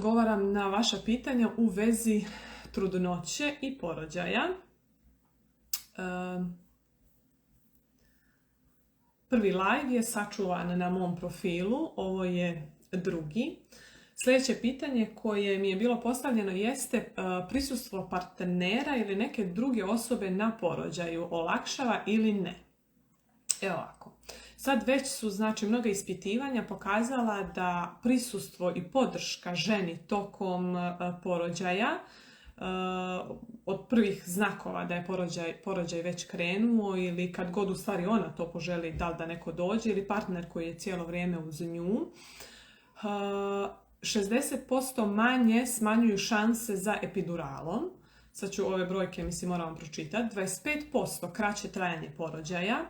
odgovaram na vaša pitanja u vezi trudnoće i porođaja. Prvi live je sačuvan na mom profilu, ovo je drugi. Sljedeće pitanje koje mi je bilo postavljeno jeste prisustvo partnera ili neke druge osobe na porođaju olakšava ili ne. Evo ovako. Sad već su mnoga ispitivanja pokazala da prisustvo i podrška ženi tokom porođaja, od prvih znakova da je porođaj već krenuo ili kad god u stvari ona to poželi, da li da neko dođe ili partner koji je cijelo vrijeme uz nju, 60% manje smanjuju šanse za epiduralom. Sad ću ove brojke, moram pročitati. 25% kraće trajanje porođaja,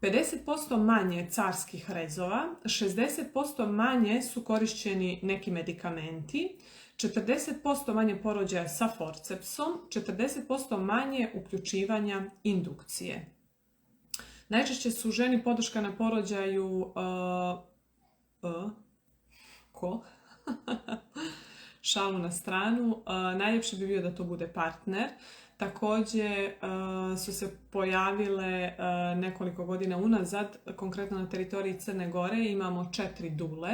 50% manje carskih rezova, 60% manje su korišćeni neki medikamenti, 40% manje porođaja sa forcepsom, 40% manje uključivanja indukcije. Najčešće su ženi podrška na porođaju šalu na stranu, najljepše bi bio da to bude partner. Također su se pojavile nekoliko godina unazad, konkretno na teritoriji Crne Gore imamo 4 dule.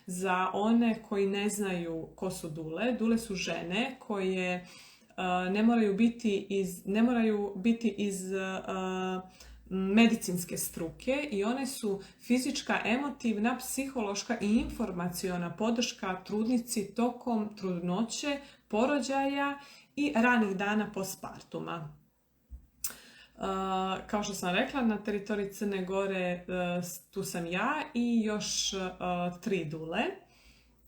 Za one koji ne znaju ko su dule, dule su žene koje ne moraju biti iz medicinske struke i one su fizička, emotivna, psihološka i informaciona podrška trudnici tokom trudnoće, porođaja i ranih dana postpartuma. Kao što sam rekla, na teritoriji Crne Gore tu sam ja i još 3 dule.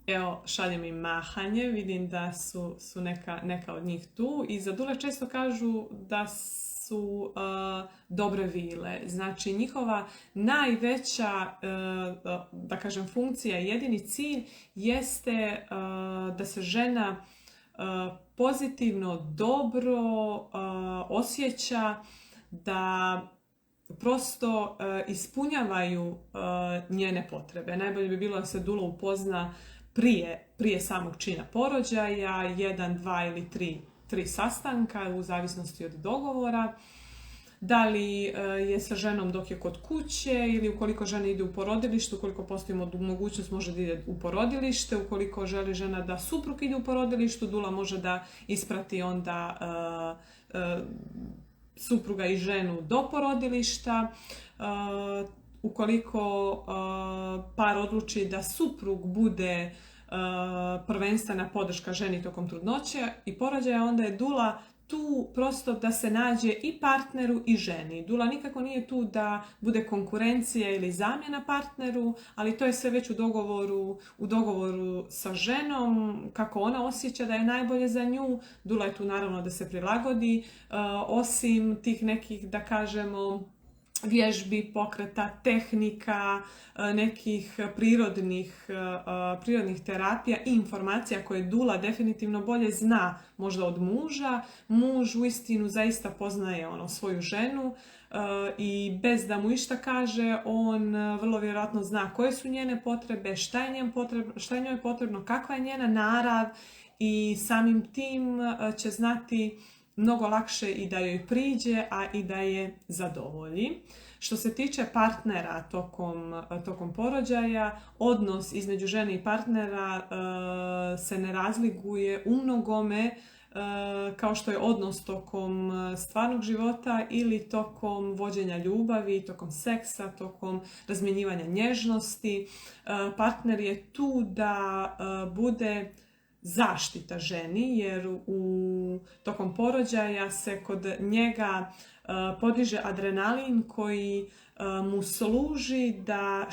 Evo, šaljem im mahanje, vidim da su neka od njih tu. I za dule često kažu da su dobre vile. Znači, njihova najveća, da kažem, funkcija, jedini cilj jeste da se žena pozitivno, dobro osjeća, da prosto ispunjavaju njene potrebe. Najbolje bi bilo da se dula upozna prije samog čina porođaja, 1, 2 ili 3 sastanka u zavisnosti od dogovora. Da li je sa ženom dok je kod kuće ili ukoliko žena ide u porodilište, ukoliko postoji mogućnost može da ide u porodilište, ukoliko želi žena da suprug ide u porodilištu, dula može da isprati onda supruga i ženu do porodilišta. Ukoliko par odluči da suprug bude prvenstvena podrška ženi tokom trudnoće i porođaja, onda je dula tu prosto da se nađe i partneru i ženi. Dula nikako nije tu da bude konkurencija ili zamjena partneru, ali to je sve već u dogovoru sa ženom, kako ona osjeća da je najbolje za nju. Dula je tu naravno da se prilagodi, osim tih nekih, da kažemo, vježbi, pokreta, tehnika, nekih prirodnih terapija i informacija koje dula definitivno bolje zna možda od muža. Muž uistinu zaista poznaje svoju ženu i bez da mu išta kaže, on vrlo vjerojatno zna koje su njene potrebe, šta je njoj potrebno, kakva je njena narav i samim tim će znati mnogo lakše i da joj priđe, a i da je zadovolji. Što se tiče partnera tokom porođaja, odnos između žene i partnera se ne razlikuje u mnogome kao što je odnos tokom stvarnog života ili tokom vođenja ljubavi, tokom seksa, tokom razmjenjivanja nježnosti. Partner je tu da bude zaštita ženi, jer tokom porođaja se kod njega podiže adrenalin koji mu služi da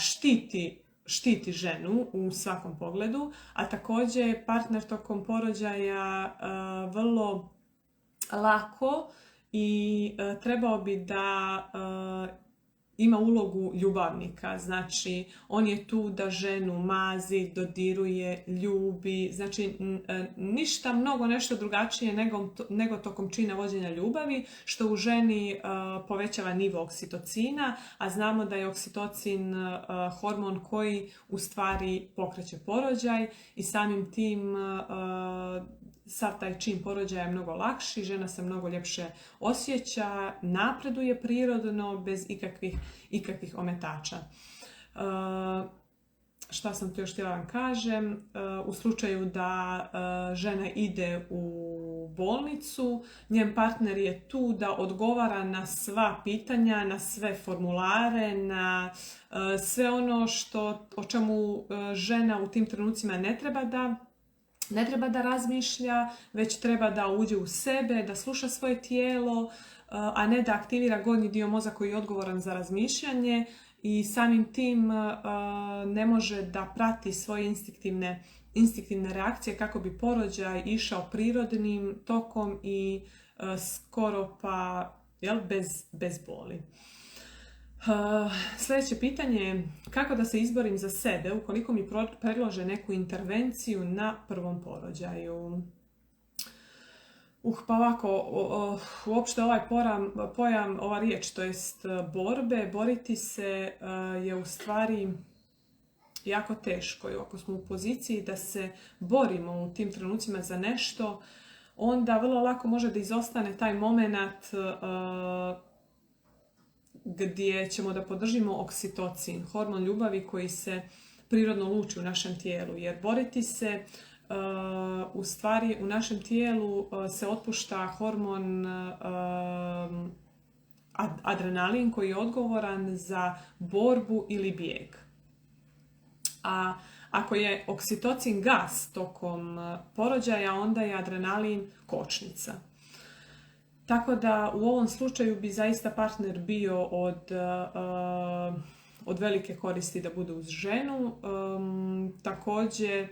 štiti ženu u svakom pogledu, a također partner tokom porođaja vrlo lako i trebao bi da ima ulogu ljubavnika, znači on je tu da ženu mazi, dodiruje, ljubi, znači ništa mnogo nešto drugačije nego tokom čina vođenja ljubavi, što u ženi povećava nivo oksitocina, a znamo da je oksitocin hormon koji u stvari pokreće porođaj i samim tim sav taj čin porođaja je mnogo lakši, žena se mnogo ljepše osjeća, napreduje prirodno, bez ikakvih ometača. Šta sam tu još htjela vam kažem? U slučaju da žena ide u bolnicu, njen partner je tu da odgovara na sva pitanja, na sve formulare, na sve ono o čemu žena u tim trenucima ne treba da razmišlja, već treba da uđe u sebe, da sluša svoje tijelo, a ne da aktivira gornji dio mozga koji je odgovoran za razmišljanje i samim tim ne može da prati svoje instinktivne reakcije kako bi porođaj išao prirodnim tokom i skoro pa bez boli. Sljedeće pitanje je kako da se izborim za sebe ukoliko mi predlože neku intervenciju na prvom porođaju. Pa ovako, uopšte ovaj pojam, ova riječ, to jest boriti se je u stvari jako teško i ako smo u poziciji da se borimo u tim trenucima za nešto, onda vrlo lako može da izostane taj moment gdje ćemo da podržimo oksitocin, hormon ljubavi koji se prirodno luči u našem tijelu. Jer boriti se, u stvari u našem tijelu se otpušta hormon adrenalin koji je odgovoran za borbu ili bijeg. A ako je oksitocin gas tokom porođaja, onda je adrenalin kočnica. Tako da u ovom slučaju bi zaista partner bio od velike koristi da bude uz ženu. Također,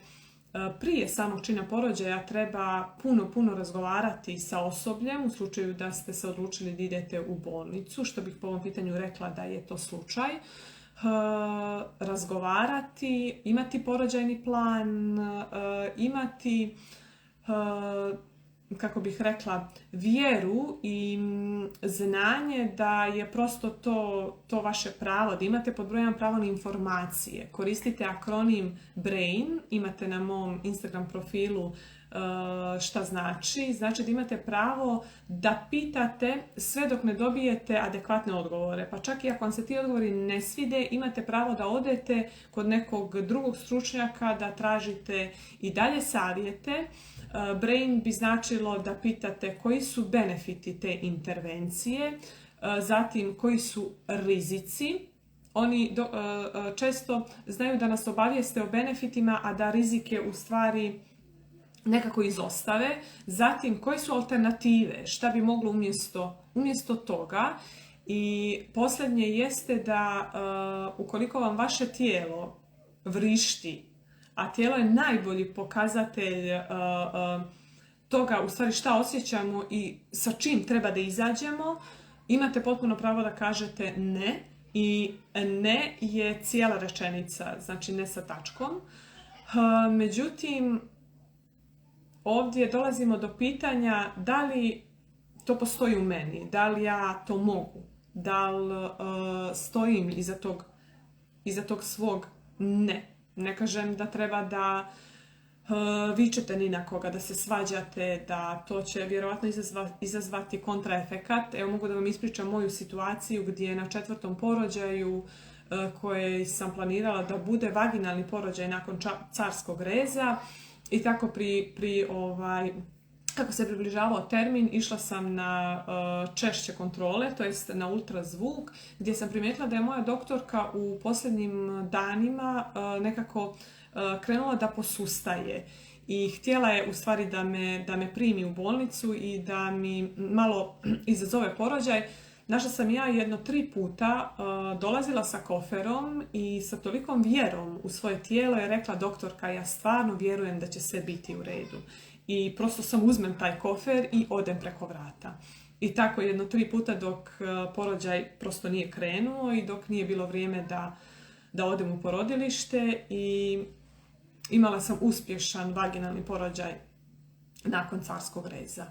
prije samog čina porođaja treba puno razgovarati sa osobljem u slučaju da ste se odlučili da idete u bolnicu, što bih po ovom pitanju rekla da je to slučaj. Razgovarati, imati porođajni plan, imati kako bih rekla, vjeru i znanje da je prosto to vaše pravo, da imate pod brojem pravo na informacije. Koristite akronim BRAIN, imate na mom Instagram profilu šta znači. Znači da imate pravo da pitate sve dok ne dobijete adekvatne odgovore. Pa čak i ako vam se ti odgovori ne svide, imate pravo da odete kod nekog drugog stručnjaka, da tražite i dalje savjete. BRAIN bi značilo da pitate koji su benefiti te intervencije, zatim koji su rizici. Oni često znaju da nas obavijeste o benefitima, a da rizike u stvari nekako izostave. Zatim, koje su alternative, šta bi moglo umjesto toga. I posljednje jeste da ukoliko vam vaše tijelo vrišti, a tijelo je najbolji pokazatelj toga u stvari šta osjećamo i sa čim treba da izađemo, imate potpuno pravo da kažete ne. I ne je cijela rečenica, znači ne sa tačkom. Međutim, ovdje dolazimo do pitanja da li to postoji u meni, da li ja to mogu, da li stojim iza tog svog ne. Ne kažem da treba da vičete ni na koga, da se svađate, da to će vjerojatno izazvati kontraefekat. Evo mogu da vam ispričam moju situaciju gdje na 4. porođaju koje sam planirala da bude vaginalni porođaj nakon carskog reza i tako kako se približavao termin, išla sam na češće kontrole, to jest na ultrazvuk, gdje sam primijetila da je moja doktorka u posljednjim danima nekako krenula da posustaje. I htjela je u stvari da me primi u bolnicu i da mi malo izazove porođaj. Našla sam ja 3 puta dolazila sa koferom i sa tolikom vjerom u svoje tijelo je rekla doktorka, ja stvarno vjerujem da će sve biti u redu. I prosto sam uzmem taj kofer i odem preko vrata. I tako 1-3 puta dok porođaj prosto nije krenuo i dok nije bilo vrijeme da odem u porodilište i imala sam uspješan vaginalni porođaj nakon carskog reza.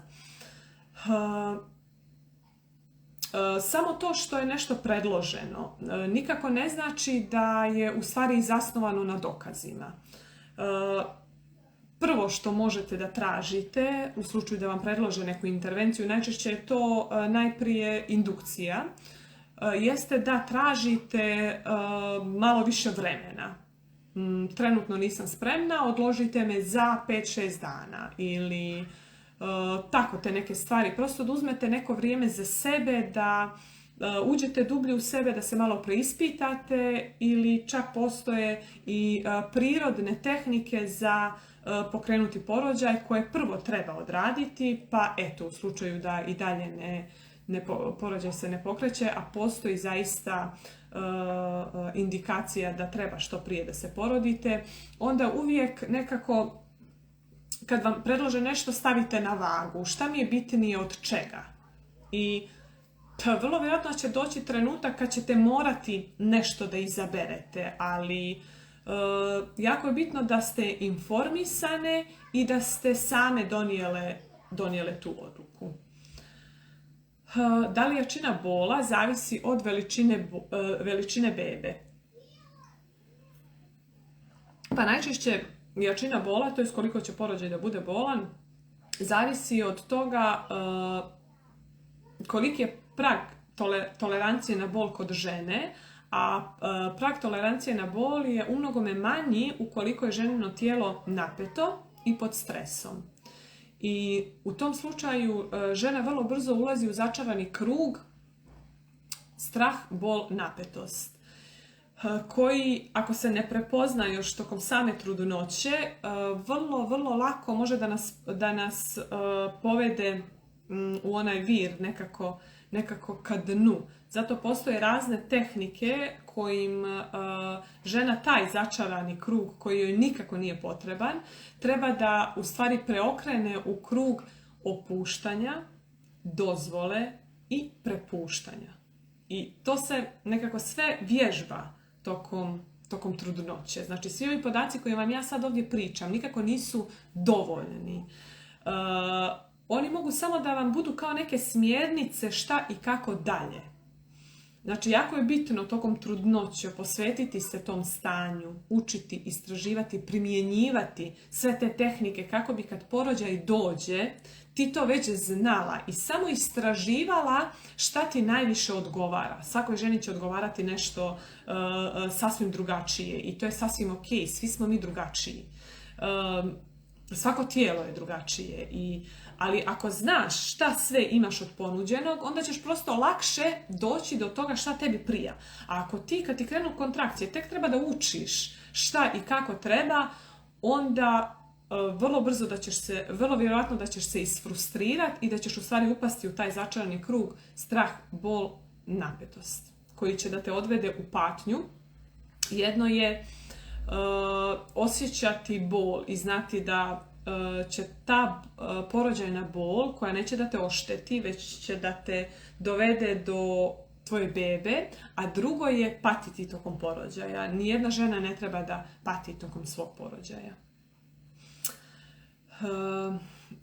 Samo to što je nešto predloženo nikako ne znači da je u stvari zasnovano na dokazima. Prvo što možete da tražite u slučaju da vam predlože neku intervenciju, najčešće je to najprije indukcija, jeste da tražite malo više vremena. Trenutno nisam spremna, odložite me za 5-6 dana ili tako te neke stvari. Prosto da uzmete neko vrijeme za sebe, da uđete dublje u sebe, da se malo preispitate ili čak postoje i prirodne tehnike za pokrenuti porođaj koje prvo treba odraditi, pa eto u slučaju da i dalje porođaj se ne pokreće, a postoji zaista indikacija da treba što prije da se porodite, onda uvijek nekako kad vam predlože nešto stavite na vagu. Šta mi je bitnije od čega? I vrlo vjerojatno će doći trenutak kad ćete morati nešto da izaberete, ali jako je bitno da ste informisane i da ste same donijele tu odluku. Da li jačina bola zavisi od veličine bebe? Pa najčešće jačina bola, to je koliko će porođaj da bude bolan, zavisi od toga koliki je prag tolerancije na bol kod žene, a prag tolerancije na bol je umnogome manji ukoliko je ženino tijelo napeto i pod stresom. I u tom slučaju žena vrlo brzo ulazi u začarani krug strah, bol, napetost, koji ako se ne prepozna još tokom same trudnoće, vrlo lako može da nas povede u onaj vir nekako ka dnu. Zato postoje razne tehnike kojim žena taj začarani krug koji joj nikako nije potreban, treba da u stvari preokrene u krug opuštanja, dozvole i prepuštanja. I to se nekako sve vježba tokom trudnoće. Znači svi ovi podaci koje vam ja sad ovdje pričam nikako nisu dovoljni. Oni mogu samo da vam budu kao neke smjernice šta i kako dalje. Znači, jako je bitno tokom trudnoće posvetiti se tom stanju, učiti, istraživati, primjenjivati sve te tehnike kako bi kad porođaj dođe, ti to već znala i samo istraživala šta ti najviše odgovara. Svakoj ženi će odgovarati nešto sasvim drugačije i to je sasvim ok, svi smo mi drugačiji. Svako tijelo je drugačije, ali ako znaš šta sve imaš od ponuđenog, onda ćeš prosto lakše doći do toga šta tebi prija. A ako ti, kad ti krenu kontrakcije, tek treba da učiš šta i kako treba, onda vrlo vjerojatno da ćeš se isfrustrirati i da ćeš u stvari upasti u taj začarani krug strah, bol, napetost, koji će da te odvede u patnju. Jedno je osjećati bol i znati da će ta porođajna bol, koja neće da te ošteti, već će da te dovede do tvoje bebe, a drugo je patiti tokom porođaja. Nijedna žena ne treba da pati tokom svog porođaja.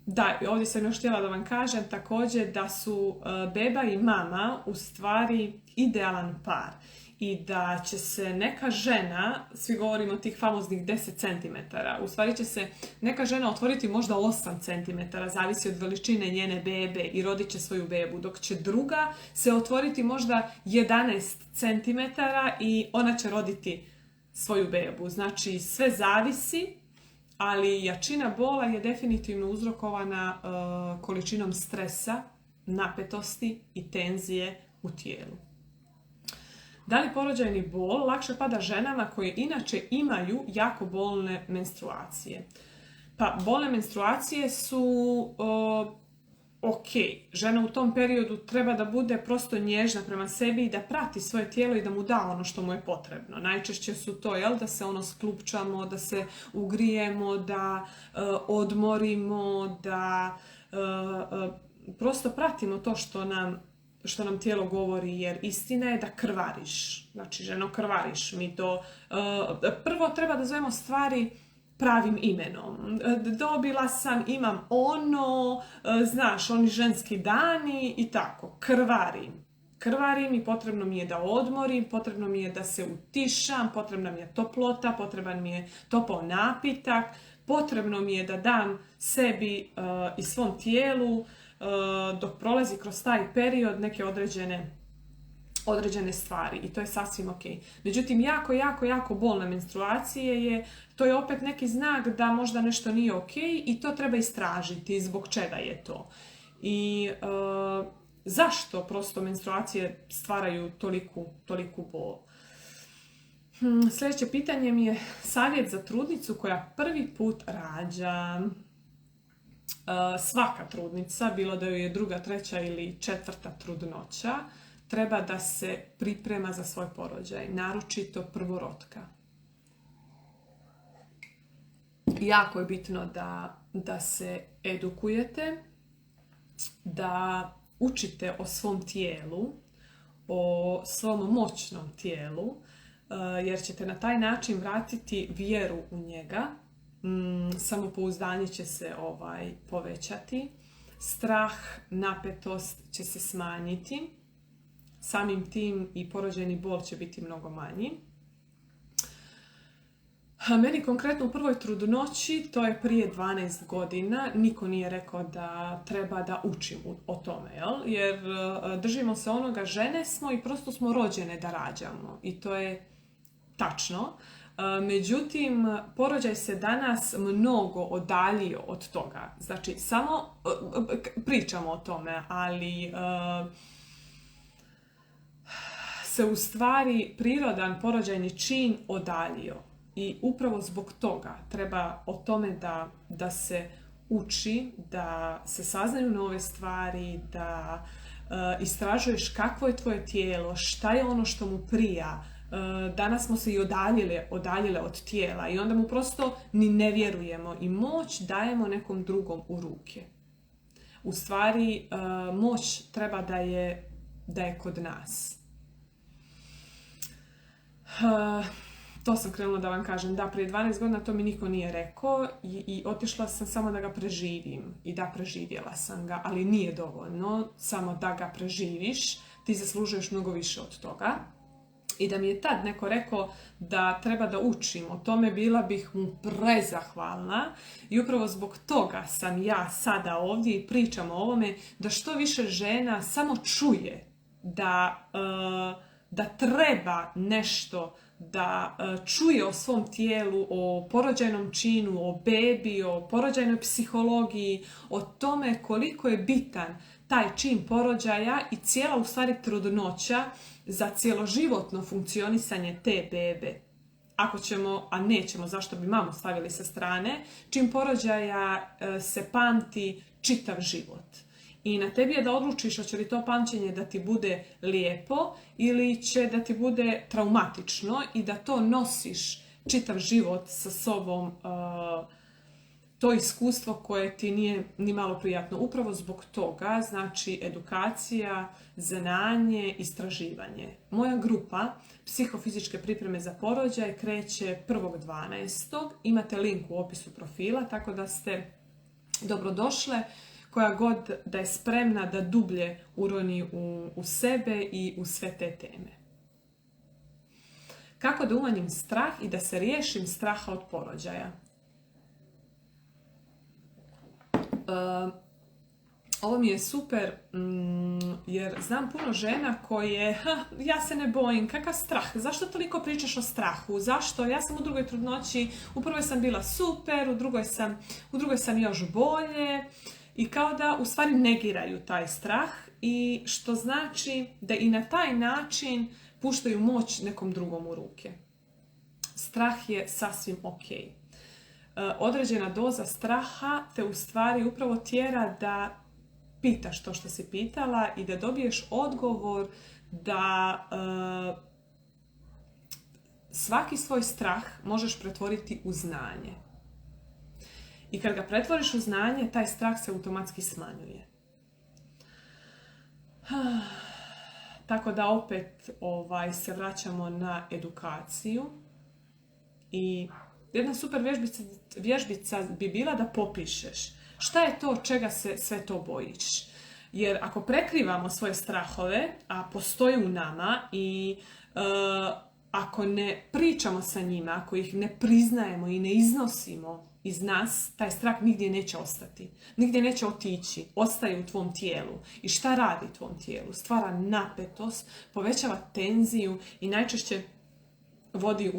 Da, ovdje sam još htjela da vam kažem također da su beba i mama u stvari idealan par. I da će se neka žena, svi govorimo o tih famoznih 10 cm, u stvari će se neka žena otvoriti možda 8 cm, zavisi od veličine njene bebe i rodit će svoju bebu, dok će druga se otvoriti možda 11 cm i ona će roditi svoju bebu. Znači sve zavisi, ali jačina bola je definitivno uzrokovana količinom stresa, napetosti i tenzije u tijelu. Da li porođajni bol lakše pada ženama koje inače imaju jako bolne menstruacije? Pa bolne menstruacije su ok. Žena u tom periodu treba da bude prosto nježna prema sebi i da prati svoje tijelo i da mu da ono što mu je potrebno. Najčešće su to, da se sklupčamo, da se ugrijemo, da odmorimo, da prosto pratimo to što nam tijelo govori, jer istina je da krvariš. Znači, ženo, krvariš. Mi to prvo treba da zovemo stvari pravim imenom. Dobila sam, imam ono, znaš, oni ženski dani i tako. Krvarim i potrebno mi je da odmorim, potrebno mi je da se utišam, potrebna mi je toplota, potreban mi je topao napitak, potrebno mi je da dam sebi i svom tijelu dok prolazi kroz taj period neke određene stvari i to je sasvim ok. Međutim, jako bolna menstruacije to je opet neki znak da možda nešto nije ok i to treba istražiti zbog čega je to. I zašto prosto menstruacije stvaraju toliku bol? Sljedeće pitanje mi je savjet za trudnicu koja prvi put rađa. Svaka trudnica, bilo da joj je druga, treća ili četvrta trudnoća, treba da se priprema za svoj porođaj, naročito prvorotka. Jako je bitno da se edukujete, da učite o svom tijelu, o svom moćnom tijelu, jer ćete na taj način vratiti vjeru u njega. Samopouzdanje će se povećati, strah, napetost će se smanjiti, samim tim i porođajni bol će biti mnogo manji. Meni konkretno u prvoj trudnoći, to je prije 12 godina, niko nije rekao da treba da učim o tome, jer držimo se onoga, žene smo i prosto smo rođene da rađamo i to je tačno. Međutim, porođaj se danas mnogo odaljio od toga. Znači, samo pričamo o tome, ali se u stvari prirodan porođajni čin odaljio. I upravo zbog toga treba o tome da se uči, da se saznaju nove stvari, da istražuješ kakvo je tvoje tijelo, šta je ono što mu prija. Danas smo se i odaljile od tijela i onda mu prosto ni ne vjerujemo i moć dajemo nekom drugom u ruke. U stvari, moć treba da je kod nas. To sam krenula da vam kažem. Da, prije 12 godina to mi niko nije rekao i otišla sam samo da ga preživim. I da, preživjela sam ga, ali nije dovoljno samo da ga preživiš. Ti zaslužuješ mnogo više od toga. I da mi je tad neko rekao da treba da učim o tome, bila bih mu prezahvalna. I upravo zbog toga sam ja sada ovdje i pričam o ovome, da što više žena samo čuje da treba nešto, da čuje o svom tijelu, o porođajnom činu, o bebi, o porođajnoj psihologiji, o tome koliko je bitan taj čin porođaja i cijela u stvari trudnoća za cjeloživotno funkcionisanje te bebe. Ako ćemo, a nećemo, zašto bi mamu stavili sa strane, čin porođaja se pamti čitav život. I na tebi je da odlučiš hoće li to pamćenje da ti bude lijepo ili će da ti bude traumatično i da to nosiš čitav život sa sobom, to iskustvo koje ti nije ni malo prijatno. Upravo zbog toga, znači edukacija, znanje, istraživanje. Moja grupa psihofizičke pripreme za porođaj kreće 1.12. Imate link u opisu profila, tako da ste dobrodošle. Koja god da je spremna da dublje uroni u sebe i u sve te teme. Kako da umanjim strah i da se riješim straha od porođaja? Ovo mi je super jer znam puno žena koje, ja se ne bojim, kakav strah, zašto toliko pričaš o strahu, zašto, ja sam u drugoj trudnoći, u prvoj sam bila super, u drugoj sam još bolje. I kao da u stvari negiraju taj strah i što znači da i na taj način puštaju moć nekom drugom u ruke. Strah je sasvim ok. Određena doza straha te u stvari upravo tjera da pitaš to što si pitala i da dobiješ odgovor da svaki svoj strah možeš pretvoriti u znanje. I kad ga pretvoriš u znanje, taj strah se automatski smanjuje. Tako da opet se vraćamo na edukaciju i jedna super vježbica bi bila da popišeš šta je to čega se sve to bojiš. Jer ako prekrivamo svoje strahove, a postoje u nama i ako ne pričamo sa njima, ako ih ne priznajemo i ne iznosimo iz nas, taj strah nigdje neće ostati. Nigdje neće otići. Ostaje u tvom tijelu. I šta radi tvom tijelu? Stvara napetost, povećava tenziju i najčešće vodi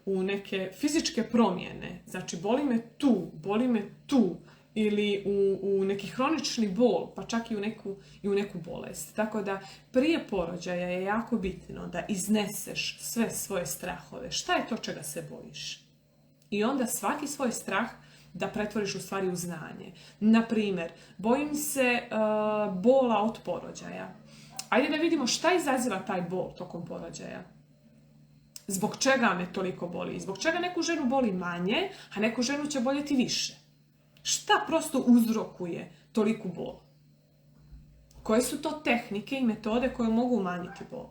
u neke fizičke promjene. Znači, boli me tu. Ili u neki hronični bol, pa čak i u neku bolest. Tako da prije porođaja je jako bitno da izneseš sve svoje strahove. Šta je to čega se bojiš? I onda svaki svoj strah da pretvoriš u stvari u znanje. Naprimjer, bojim se bola od porođaja. Ajde da vidimo šta izaziva taj bol tokom porođaja. Zbog čega me toliko boli? Zbog čega neku ženu boli manje, a neku ženu će boljeti više? Šta prosto uzrokuje toliku bol? Koje su to tehnike i metode koje mogu umanjiti bol?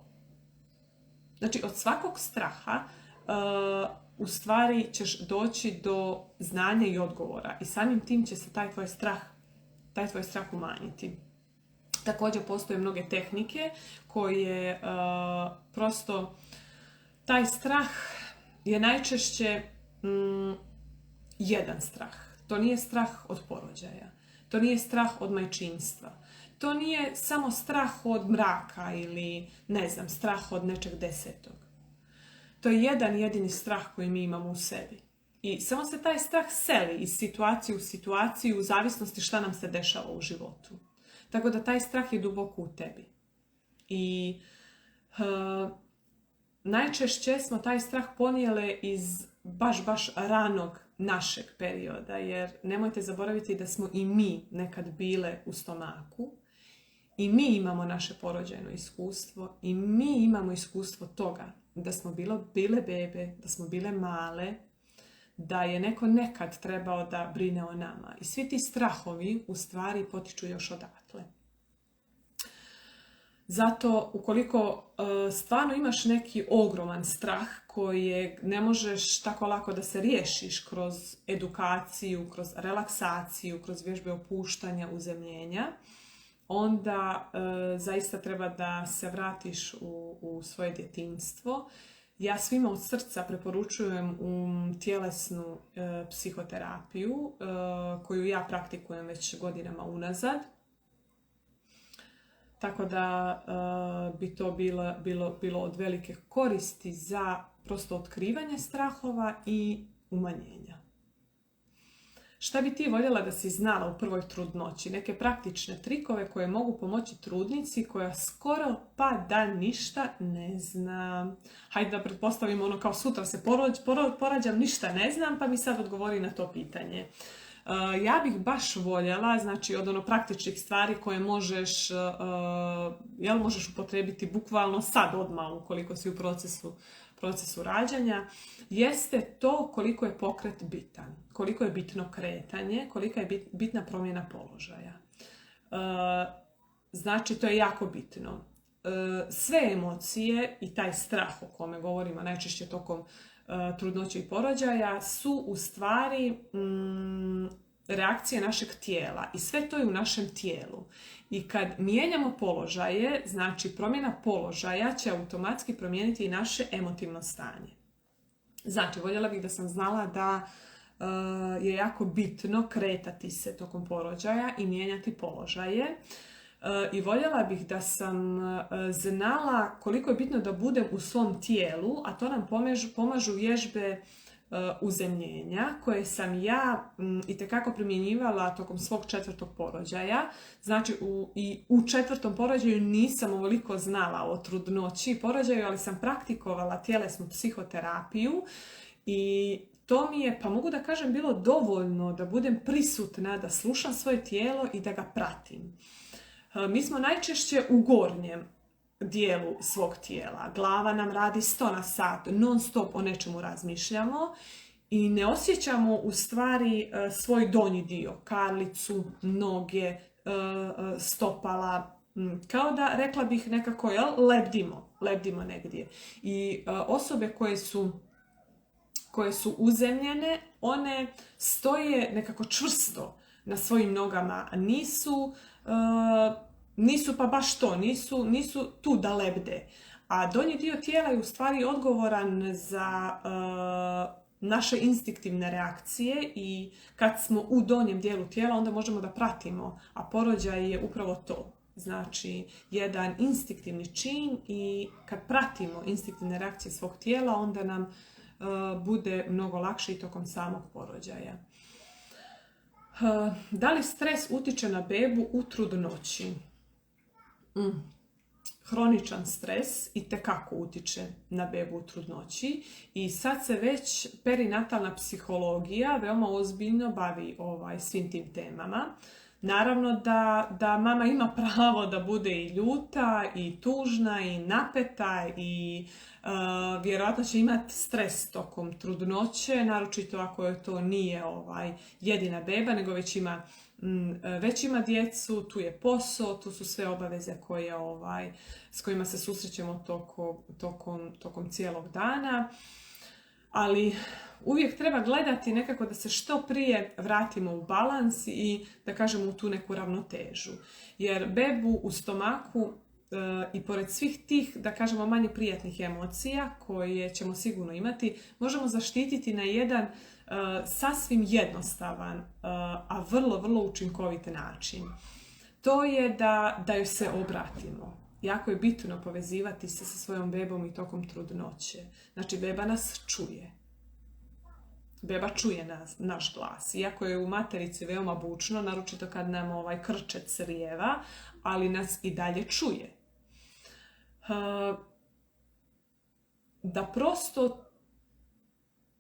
Znači, od svakog straha u stvari ćeš doći do znanja i odgovora i samim tim će se taj tvoj strah umanjiti. Također postoje mnoge tehnike koje prosto taj strah je najčešće jedan strah. To nije strah od porođaja. To nije strah od majčinstva. To nije samo strah od mraka ili, strah od nečeg desetog. To je jedan jedini strah koji mi imamo u sebi. I samo se taj strah seli iz situacije u situaciju u zavisnosti šta nam se dešava u životu. Tako da taj strah je duboko u tebi. I najčešće smo taj strah ponijele iz baš ranog našeg perioda, jer nemojte zaboraviti da smo i mi nekad bile u stomaku i mi imamo naše porođajno iskustvo i mi imamo iskustvo toga da smo bile bebe, da smo bile male, da je neko nekad trebao da brine o nama. I svi ti strahovi u stvari potiču još odatle. Zato, ukoliko stvarno imaš neki ogroman strah kojeg ne možeš tako lako da se riješiš kroz edukaciju, kroz relaksaciju, kroz vježbe opuštanja, uzemljenja, onda zaista treba da se vratiš u svoje djetinjstvo. Ja svima od srca preporučujem tjelesnu psihoterapiju koju ja praktikujem već godinama unazad. Tako da bi to bilo od velike koristi za prosto otkrivanje strahova i umanjenja. Šta bi ti voljela da si znala u prvoj trudnoći? Neke praktične trikove koje mogu pomoći trudnici koja skoro pa da ništa ne zna. Hajde da pretpostavimo kao sutra se porađam, ništa ne znam, pa mi sad odgovori na to pitanje. Ja bih baš voljela, znači od praktičnih stvari koje možeš upotrijebiti bukvalno sad odmah ukoliko si u procesu rađanja, jeste to koliko je pokret bitan, koliko je bitno kretanje, kolika je bitna promjena položaja. Znači, to je jako bitno. Sve emocije i taj strah o kome govorimo najčešće tokom trudnoće i porođaja su u stvari reakcije našeg tijela i sve to je u našem tijelu. I kad mijenjamo položaje, znači promjena položaja će automatski promijeniti i naše emotivno stanje. Znači, voljela bih da sam znala da je jako bitno kretati se tokom porođaja i mijenjati položaje. I voljela bih da sam znala koliko je bitno da budem u svom tijelu, a to nam pomažu vježbe uzemljenja koje sam ja itekako primjenjivala tokom svog 4. porođaja. Znači, u 4. porođaju nisam ovoliko znala o trudnoći i porođaju, ali sam praktikovala tjelesnu psihoterapiju i to mi je, pa mogu da kažem, bilo dovoljno da budem prisutna, da slušam svoje tijelo i da ga pratim. Mi smo najčešće u gornjem dijelu svog tijela. Glava nam radi 100 na sat, non stop o nečemu razmišljamo i ne osjećamo u stvari svoj donji dio, karlicu, noge, stopala, Kao da, rekla bih nekako, lebdimo negdje. I osobe koje su uzemljene, one stoje nekako čvrsto na svojim nogama. Nisu pa baš to, nisu tu da lebde. A donji dio tijela je u stvari odgovoran za naše instinktivne reakcije i kad smo u donjem dijelu tijela onda možemo da pratimo, a porođaj je upravo to. Znači, jedan instinktivni čin i kad pratimo instinktivne reakcije svog tijela onda nam bude mnogo lakše i tokom samog porođaja. Da li stres utiče na bebu u trudnoći? Hroničan stres itekako utiče na bebu u trudnoći i sad se već perinatalna psihologija veoma ozbiljno bavi svim tim temama. Naravno da mama ima pravo da bude i ljuta, i tužna, i napeta, i vjerojatno će imati stres tokom trudnoće, naročito ako to nije jedina beba, nego već ima djecu, tu je posao, tu su sve obaveze s kojima se susrećemo tokom cijelog dana. Ali uvijek treba gledati nekako da se što prije vratimo u balans i da kažemo u tu neku ravnotežu. Jer bebu u stomaku i pored svih tih, da kažemo, manje prijatnih emocija koje ćemo sigurno imati, možemo zaštititi na jedan sasvim jednostavan, a vrlo, vrlo učinkovit način. To je da joj se obratimo. Jako je bitno povezivati se sa svojom bebom i tokom trudnoće. Znači, beba nas čuje. Beba čuje naš glas. Iako je u materici veoma bučno, naročito kad nam krče crijeva, ali nas i dalje čuje. Da prosto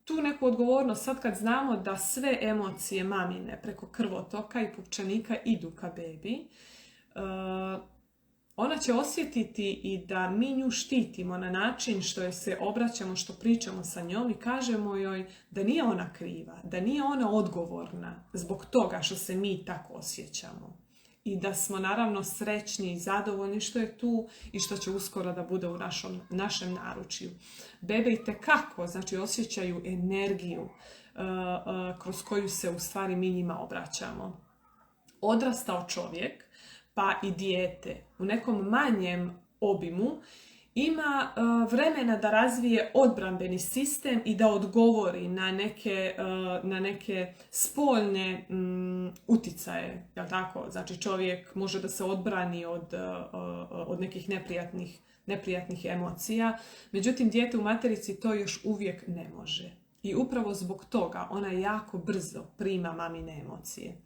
tu neku odgovornost, sad kad znamo da sve emocije mamine preko krvotoka i pupčanika idu ka bebi, ona će osjetiti i da mi nju štitimo na način što joj se obraćamo, što pričamo sa njom i kažemo joj da nije ona kriva, da nije ona odgovorna zbog toga što se mi tako osjećamo. I da smo naravno srećni i zadovoljni što je tu i što će uskoro da bude u našem naručju. Bebe itekako, znači, osjećaju energiju kroz koju se u stvari mi njima obraćamo. Odrastao čovjek pa i dijete u nekom manjem obimu ima vremena da razvije odbrambeni sistem i da odgovori na neke spoljne uticaje. Jel tako? Znači, čovjek može da se odbrani od nekih neprijatnih emocija. Međutim, dijete u materici to još uvijek ne može. I upravo zbog toga ona jako brzo prima mamine emocije.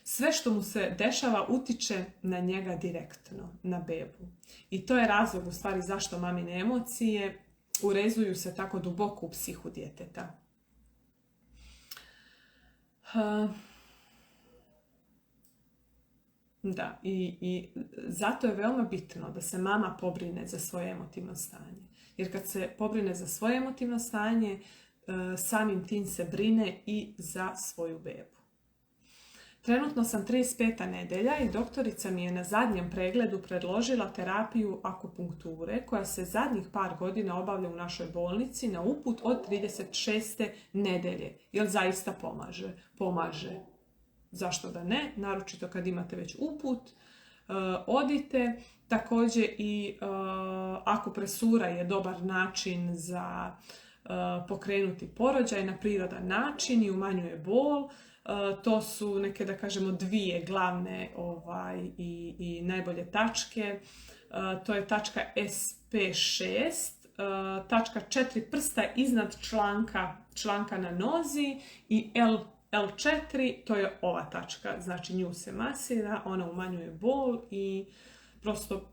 Sve što mu se dešava utiče na njega direktno, na bebu. I to je razlog u stvari zašto mamine emocije urezuju se tako duboko u psihu djeteta. Da, i zato je veoma bitno da se mama pobrine za svoje emotivno stanje. Jer kad se pobrine za svoje emotivno stanje, samim tim se brine i za svoju bebu. Trenutno sam 35. nedelja i doktorica mi je na zadnjem pregledu predložila terapiju akupunkture koja se zadnjih par godina obavlja u našoj bolnici na uput od 36. nedelje. Jel zaista pomaže? Pomaže. Zašto da ne? Naročito kad imate već uput, odite. Također i akupresura je dobar način za pokrenuti porođaj na prirodan način i umanjuje bol. To su neke, da kažemo, dvije glavne i najbolje tačke. To je tačka SP6, tačka 4 prsta iznad članka na nozi i L4, to je ova tačka. Znači, nju se masira, ona umanjuje bol i prosto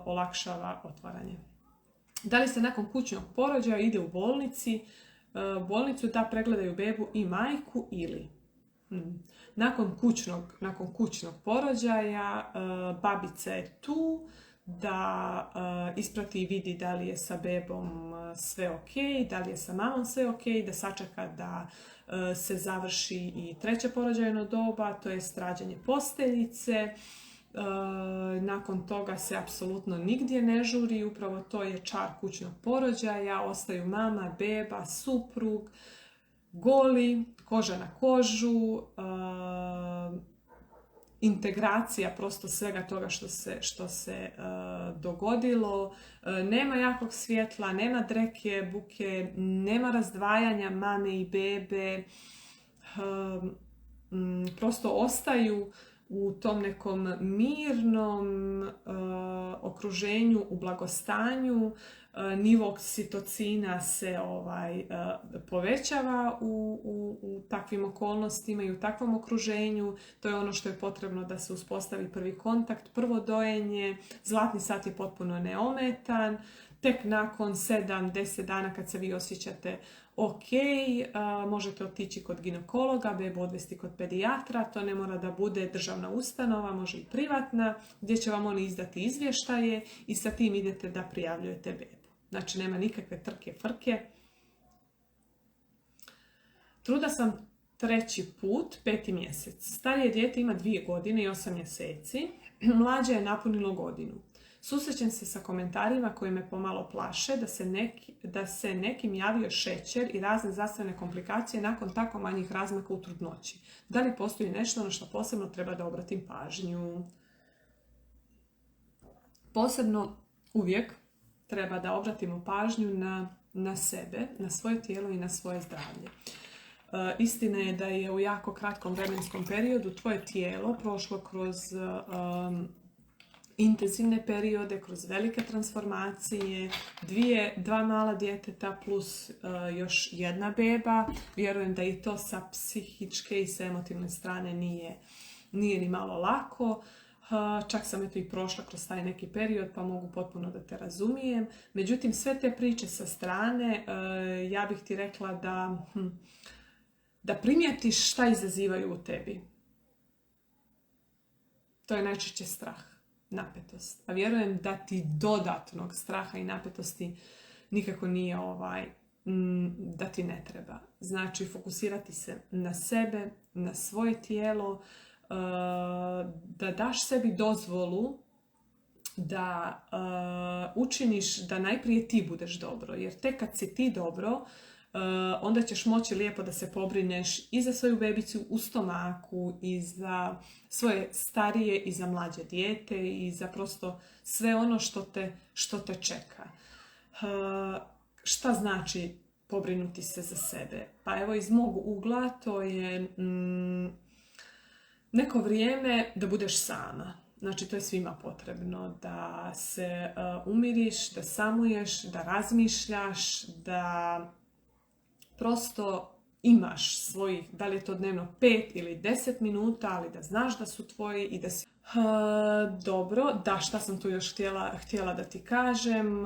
olakšava otvaranje. Da li se nakon kućnog porođaja ide u bolnicu da pregledaju bebu i majku ili nakon kućnog porođaja babica je tu da isprati i vidi da li je sa bebom sve ok, da li je sa mamom sve ok, da sačeka da se završi i treće porođajno doba, to je rađanje posteljice Nakon toga se apsolutno nigdje ne žuri, upravo to je čar kućnog porođaja, ostaju mama, beba, suprug, goli, koža na kožu, integracija prosto svega toga što se dogodilo. Nema jakog svjetla, nema dreke, buke, nema razdvajanja mame i bebe. Prosto ostaju u tom nekom mirnom okruženju, u blagostanju. Nivo oksitocina se povećava u takvim okolnostima i u takvom okruženju. To je ono što je potrebno da se uspostavi prvi kontakt, prvo dojenje. Zlatni sat je potpuno neometan. Tek nakon 7-10 dana kad se vi osjećate ok, možete otići kod ginekologa, bebu odvesti kod pedijatra. To ne mora da bude državna ustanova, može i privatna, gdje će vam oni izdati izvještaje i sa tim idete da prijavljujete bebu. Znači nema nikakve trke, frke. Trudna sam 3. put, 5. mjesec. Starije dijete ima 2 godine i 8 mjeseci. Mlađe je napunilo godinu. Susrećem se sa komentarima koji me pomalo plaše da se nekim javio šećer i razne zdravstvene komplikacije nakon tako manjih razmaka u trudnoći. Da li postoji nešto na što posebno treba da obratim pažnju? Posebno uvijek treba da obratimo pažnju na sebe, na svoje tijelo i na svoje zdravlje. Istina je da je u jako kratkom vremenskom periodu tvoje tijelo prošlo kroz intenzivne periode, kroz velike transformacije, 2 mala djeteta plus još jedna beba. Vjerujem da i to sa psihičke i sa emotivne strane nije ni malo lako. Čak sam i prošla kroz taj neki period pa mogu potpuno da te razumijem. Međutim, sve te priče sa strane, ja bih ti rekla da primijetiš šta izazivaju u tebi. To je najčešće strah, napetost. A vjerujem da ti dodatnog straha i napetosti nikako nije da ti ne treba. Znači, fokusirati se na sebe, na svoje tijelo, da daš sebi dozvolu da učiniš da najprije ti budeš dobro. Jer tek kad si ti dobro, onda ćeš moći lijepo da se pobrineš i za svoju bebicu u stomaku, i za svoje starije i za mlađe dijete i za prosto sve ono što te čeka. Šta znači pobrinuti se za sebe? Pa evo, iz mog ugla to je neko vrijeme da budeš sama. Znači, to je svima potrebno, da se umiriš, da samuješ, da razmišljaš, da prosto imaš svojih, da li je to dnevno 5 ili 10 minuta, ali da znaš da su tvoji i da si... Dobro, da, šta sam tu još htjela da ti kažem?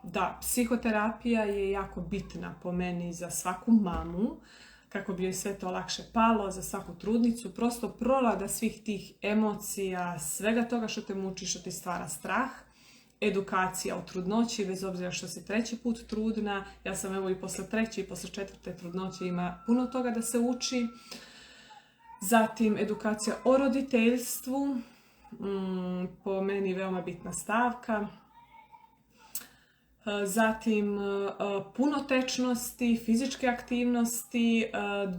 Da, psihoterapija je jako bitna po meni za svaku mamu, kako bi joj sve to lakše palo, za svaku trudnicu. Prosto prolada svih tih emocija, svega toga što te muči, što ti stvara strah. Edukacija o trudnoći, bez obzira što si 3. put trudna. Ja sam evo i posle 3. i posle 4. trudnoće ima puno toga da se uči. Zatim edukacija o roditeljstvu, po meni veoma bitna stavka. Zatim puno tečnosti, fizičke aktivnosti,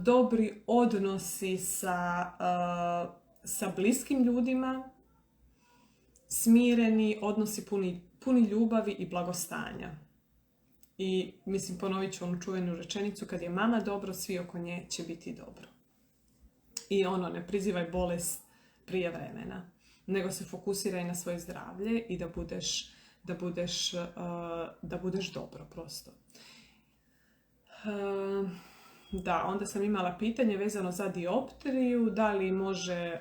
dobri odnosi sa bliskim ljudima, smireni odnosi puni ljubavi i blagostanja. I mislim, ponovit ću onu čuvenu rečenicu, kad je mama dobro, svi oko nje će biti dobro. I ne prizivaj bolest prije vremena, nego se fokusiraj na svoje zdravlje i da budeš dobro prosto. Da, onda sam imala pitanje vezano za dioptriju, da li može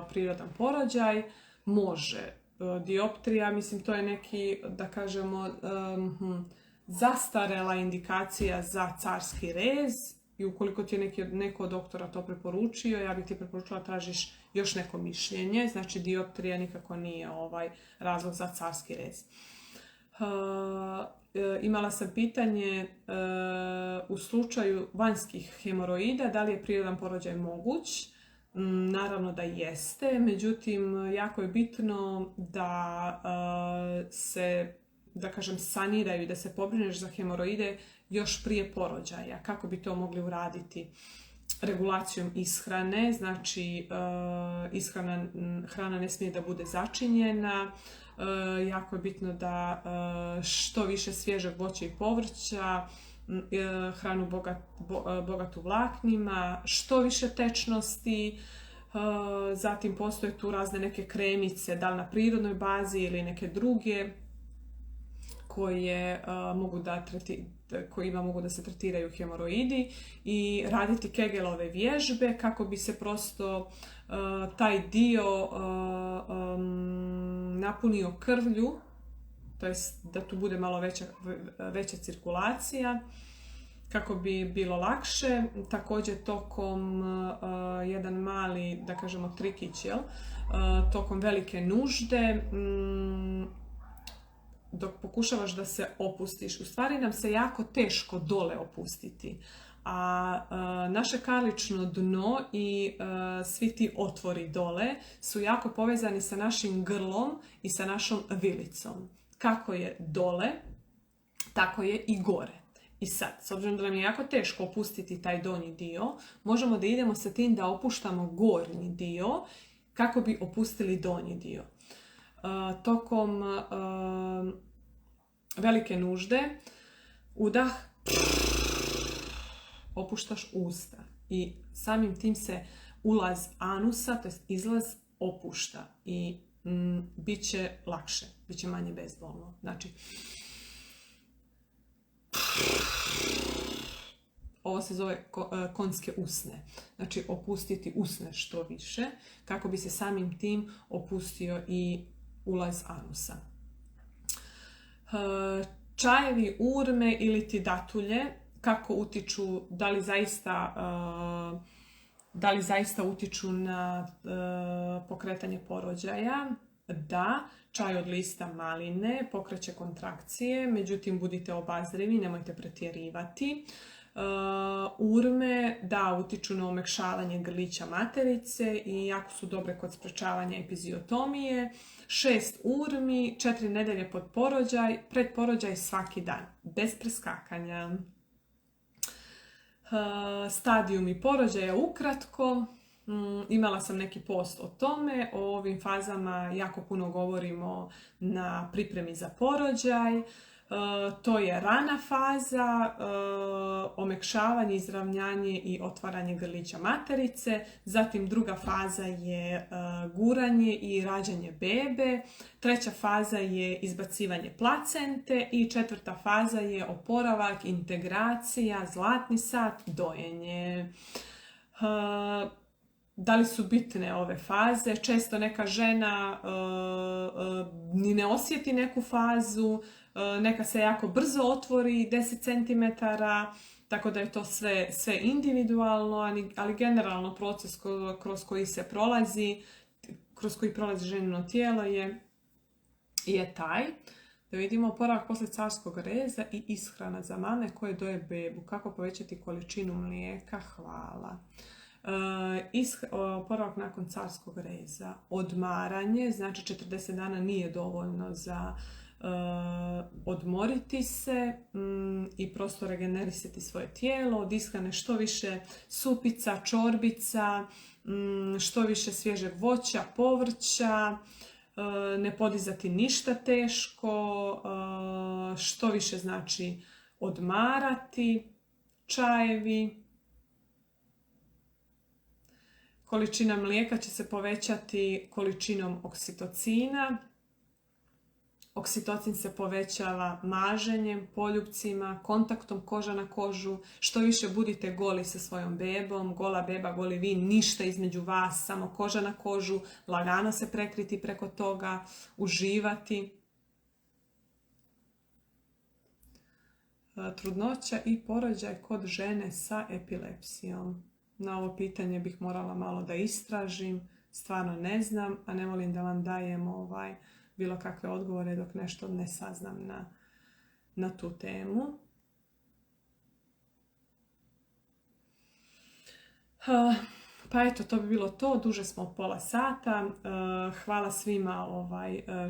prirodan porođaj? Može. Dioptrija, mislim, to je neki, da kažemo, zastarela indikacija za carski rez i ukoliko ti je neko od doktora to preporučio, ja bih ti preporučila tražiš još neko mišljenje. Znači, dioptrija nikako nije razlog za carski rez. Imala sam pitanje u slučaju vanjskih hemoroida, da li je prirodan porođaj moguć? Naravno da jeste, međutim jako je bitno da se, da kažem, saniraju i da se pobrineš za hemoroide još prije porođaja. Kako bi to mogli uraditi? Regulacijom ishrane, znači hrana ne smije da bude začinjena, jako je bitno da što više svježeg voća i povrća, hranu bogatu vlaknima, što više tečnosti, zatim postoje tu razne neke kremice, da li na prirodnoj bazi ili neke druge kojima mogu da se tretiraju hemoroidi, i raditi Kegelove vježbe kako bi se prosto taj dio napunio krvlju, to jest da tu bude malo veća cirkulacija, kako bi bilo lakše. Također tokom jedan mali, da kažemo, trikić, tokom velike nužde, dok pokušavaš da se opustiš, u stvari nam se jako teško dole opustiti, a naše karlično dno i svi ti otvori dole su jako povezani sa našim grlom i sa našom vilicom. Kako je dole, tako je i gore. I sad, s obzirom da nam je jako teško opustiti taj donji dio, možemo da idemo sa tim da opuštamo gornji dio kako bi opustili donji dio. Tokom velike nužde udah, opuštaš usta i samim tim se ulaz anusa, to jest izlaz, opušta i bit će lakše, bit će manje bezbolno. Znači, ovo se zove konjske usne. Znači, opustiti usne što više kako bi se samim tim opustio i ulaz anusa. Čajevi, urme ili ti datulje, kako utiču, da li zaista utiču na pokretanje porođaja? Da, čaj od lista maline pokreće kontrakcije, međutim budite obazrivi, nemojte pretjerivati. Urme, da, utiču na omekšavanje grlića materice i jako su dobre kod sprečavanja epiziotomije. 6 urmi, 4 nedelje pred porođaj svaki dan, bez preskakanja. Stadijumi porođaja ukratko. Imala sam neki post o tome, o ovim fazama jako puno govorimo na pripremi za porođaj. To je rana faza, omekšavanje, izravnjanje i otvaranje grlića materice. Zatim druga faza je guranje i rađanje bebe. Treća faza je izbacivanje placente i četvrta faza je oporavak, integracija, zlatni sat, dojenje. Da li su bitne ove faze? Često neka žena ni ne osjeti neku fazu, neka se jako brzo otvori 10 cm, tako da je to sve individualno, ali generalno proces kroz koji prolazi ženino tijelo je taj. Da vidimo oporavak poslije carskog reza i ishrana za mame koje doje bebu. Kako povećati količinu mlijeka? Hvala. Oporavak nakon carskog reza. Odmaranje, znači 40 dana nije dovoljno za odmoriti se i prosto regenerisati svoje tijelo. Od ishrane što više supica, čorbica, što više svježeg voća, povrća, ne podizati ništa teško, što više znači odmarati, čajevi. Količina mlijeka će se povećati količinom oksitocina. Oksitocin se povećava maženjem, poljupcima, kontaktom koža na kožu. Što više budite goli sa svojom bebom, gola beba, goli vi, ništa između vas, samo koža na kožu, lagano se prekriti preko toga, uživati. Trudnoća i porođaj kod žene sa epilepsijom. Na ovo pitanje bih morala malo da istražim, stvarno ne znam, a ne volim da vam dajem bilo kakve odgovore dok nešto ne saznam na tu temu. Pa eto, to bi bilo to. Duže smo od pola sata. Hvala svima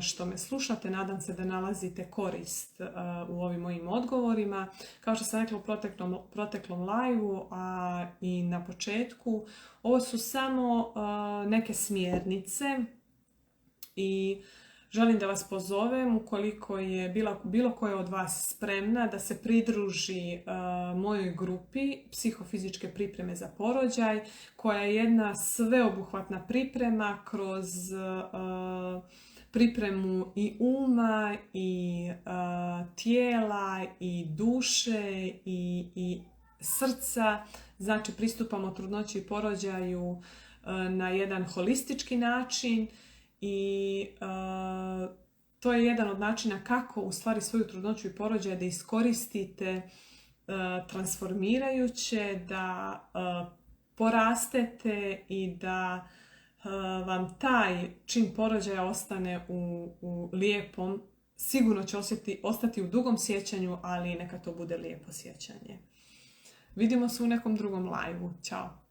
što me slušate. Nadam se da nalazite korist u ovim mojim odgovorima. Kao što sam rekla u proteklom live-u, a i na početku, ovo su samo neke smjernice i želim da vas pozovem, ukoliko je bilo koja od vas spremna, da se pridruži mojoj grupi psihofizičke pripreme za porođaj, koja je jedna sveobuhvatna priprema kroz pripremu i uma, i tijela, i duše, i srca. Znači, pristupamo trudnoći i porođaju na jedan holistički način. I to je jedan od načina kako u stvari svoju trudnoću i porođaj da iskoristite transformirajuće, da porastete i da vam taj čin porođaja ostane u lijepom, sigurno će ostati u dugom sjećanju, ali neka to bude lijepo sjećanje. Vidimo se u nekom drugom live-u. Ćao!